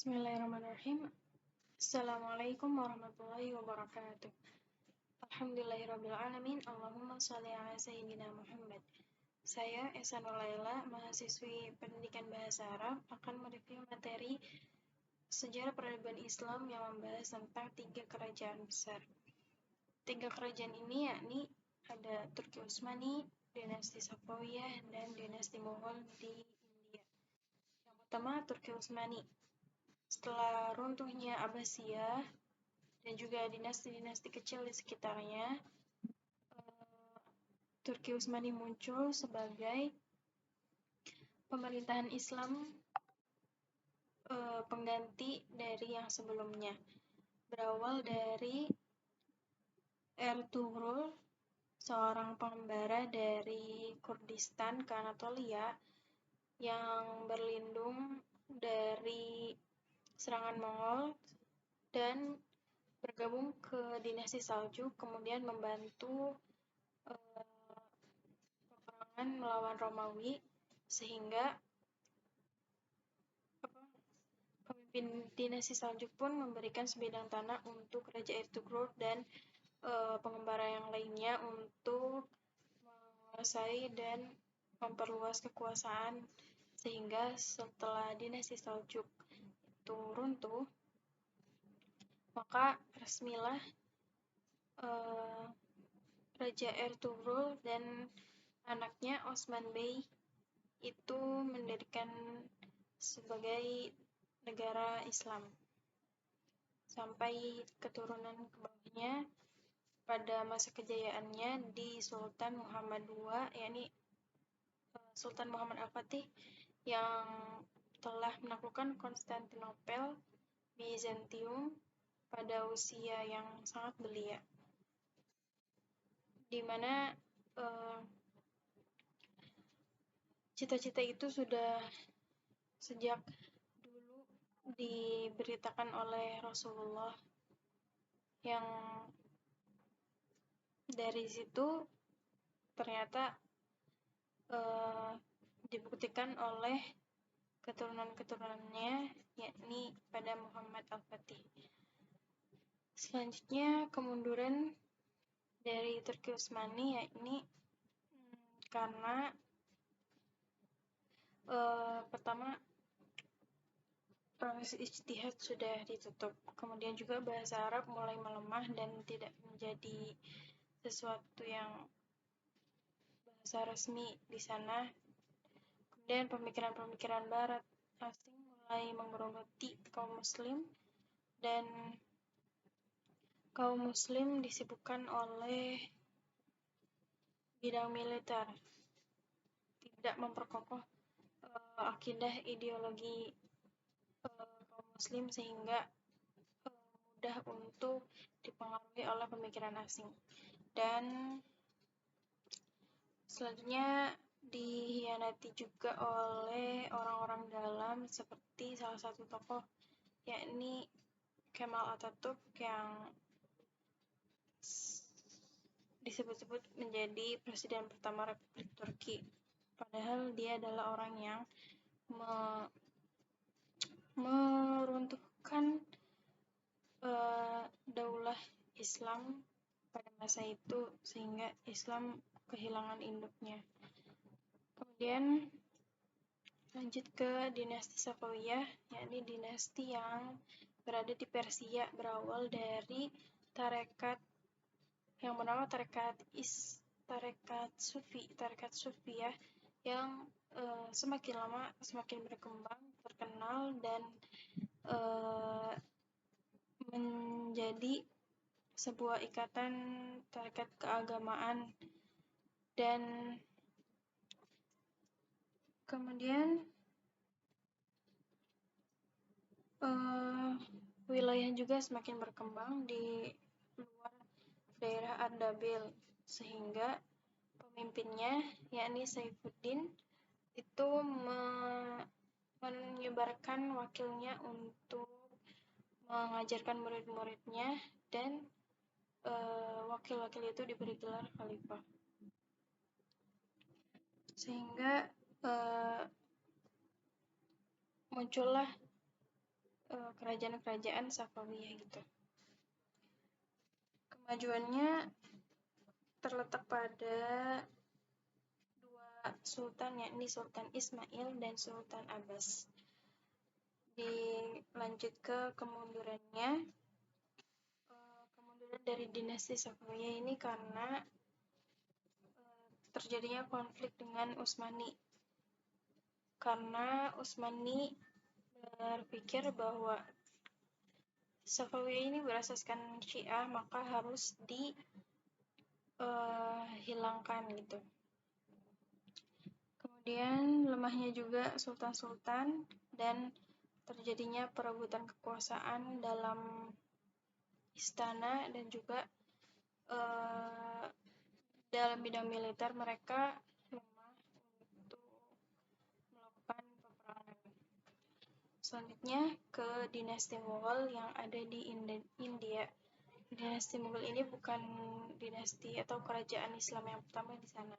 Bismillahirrahmanirrahim. Assalamualaikum warahmatullahi wabarakatuh. Alhamdulillahirrabbilalamin. Allahumma sholli ala sayyidina Muhammad. Saya Esa Nuraila, mahasiswi Pendidikan Bahasa Arab, akan mereview materi sejarah peradaban Islam yang membahas tentang 3 kerajaan besar. 3 kerajaan ini yakni ada Turki Utsmani, dinasti Safawiyah, dan dinasti Mughal di India. Yang pertama, Turki Utsmani. Setelah runtuhnya Abbasiyah dan juga dinasti-dinasti kecil di sekitarnya, Turki Utsmani muncul sebagai pemerintahan Islam pengganti dari yang sebelumnya. Berawal dari Ertugrul, seorang pengembara dari Kurdistan ke Anatolia yang berlindung dari serangan Mongol dan bergabung ke dinasti Saljuk, kemudian membantu peperangan melawan Romawi, sehingga pemimpin dinasti Saljuk pun memberikan sebidang tanah untuk Raja Ertugrul dan pengembara yang lainnya untuk menguasai dan memperluas kekuasaan, sehingga setelah dinasti Saljuk itu runtuh, maka resmilah Raja Ertugrul dan anaknya Osman Bey itu mendirikan sebagai negara Islam sampai keturunan ke bawahnya pada masa kejayaannya di Sultan Muhammad II, yakni Sultan Muhammad Al-Fatih, yang telah menaklukkan Konstantinopel, Bizantium pada usia yang sangat belia, di mana cita-cita itu sudah sejak dulu diberitakan oleh Rasulullah, yang dari situ ternyata dibuktikan oleh keturunan-keturunannya, yakni pada Muhammad Al-Fatih. Selanjutnya, kemunduran dari Turki Utsmani yakni karena pertama, proses ijtihad sudah ditutup, kemudian juga bahasa Arab mulai melemah dan tidak menjadi sesuatu yang bahasa resmi di sana. Kemudian pemikiran-pemikiran barat asing mulai menggerogoti kaum muslim, dan kaum muslim disibukkan oleh bidang militer, tidak memperkokoh akidah ideologi kaum muslim, sehingga mudah untuk dipengaruhi oleh pemikiran asing. Dan selanjutnya dihianati juga oleh orang-orang dalam seperti salah satu tokoh yakni Kemal Atatürk yang disebut-sebut menjadi presiden pertama Republik Turki, padahal dia adalah orang yang meruntuhkan daulah Islam pada masa itu, sehingga Islam kehilangan induknya. Kemudian lanjut ke dinasti Safawiyah, yakni dinasti yang berada di Persia, berawal dari tarekat yang bernama tarekat Sufiyah, yang semakin lama semakin berkembang, terkenal, dan menjadi sebuah ikatan tarekat keagamaan. Dan kemudian wilayah juga semakin berkembang di luar daerah Ardabil, sehingga pemimpinnya yakni Saifuddin itu menyebarkan wakilnya untuk mengajarkan murid-muridnya, dan wakil-wakil itu diberi gelar khalifah, sehingga muncullah kerajaan-kerajaan Safawiyah gitu. Kemajuannya terletak pada dua sultan, yakni Sultan Ismail dan Sultan Abbas. Dilanjut ke kemundurannya, kemunduran dari dinasti Safawiyah ini karena terjadinya konflik dengan Utsmani. Karena Utsmani berpikir bahwa Safawiyah ini berasaskan Syiah, maka harus dihilangkan gitu. Kemudian lemahnya juga sultan-sultan dan terjadinya perebutan kekuasaan dalam istana dan juga dalam bidang militer mereka lemah untuk melakukan peperangan. Selanjutnya ke dinasti Mughal yang ada di India. Dinasti Mughal ini bukan dinasti atau kerajaan Islam yang pertama di sana.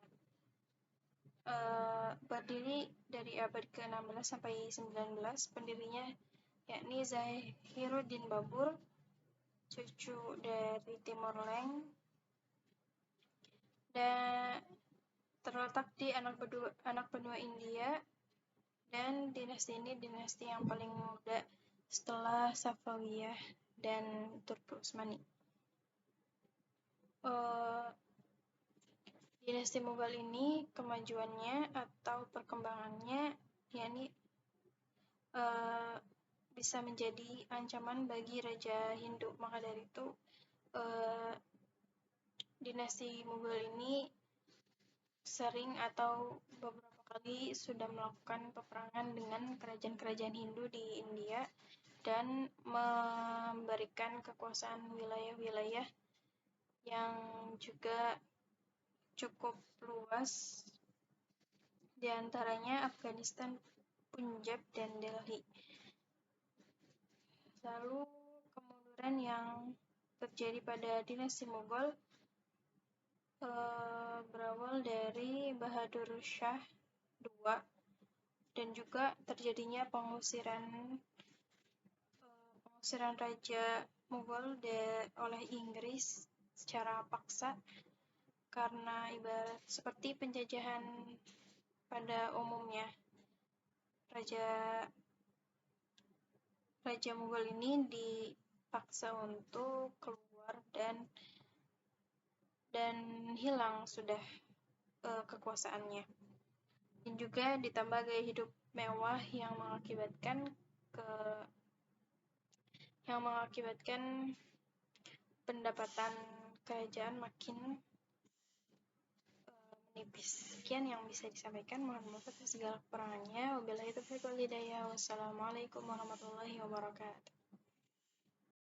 Berdiri dari abad ke-16 sampai 19, pendirinya yakni Zahiruddin Babur, cucu dari Timur Leng, dan terletak di anak benua India, dan dinasti ini dinasti yang paling muda setelah Safawiyah dan Turki Utsmani. Dinasti Mughal ini kemajuannya atau perkembangannya yakni bisa menjadi ancaman bagi Raja Hindu. Maka dari itu dinasti Mughal ini sering atau beberapa kali sudah melakukan peperangan dengan kerajaan-kerajaan Hindu di India dan memberikan kekuasaan wilayah-wilayah yang juga cukup luas, di antaranya Afghanistan, Punjab, dan Delhi. Lalu kemunduran yang terjadi pada dinasti Mughal berawal dari Bahadur Shah II dan juga terjadinya pengusiran Raja Mughal oleh Inggris secara paksa karena ibarat seperti penjajahan pada umumnya. Raja Mughal ini dipaksa untuk keluar dan hilang sudah kekuasaannya. Dan juga ditambah gaya hidup mewah yang mengakibatkan pendapatan kerajaan makin menipis. Sekian yang bisa disampaikan. Mohon maaf atas segala kekurangannya. Wabillahi taufiq wal hidayah. Wassalamualaikum warahmatullahi wabarakatuh.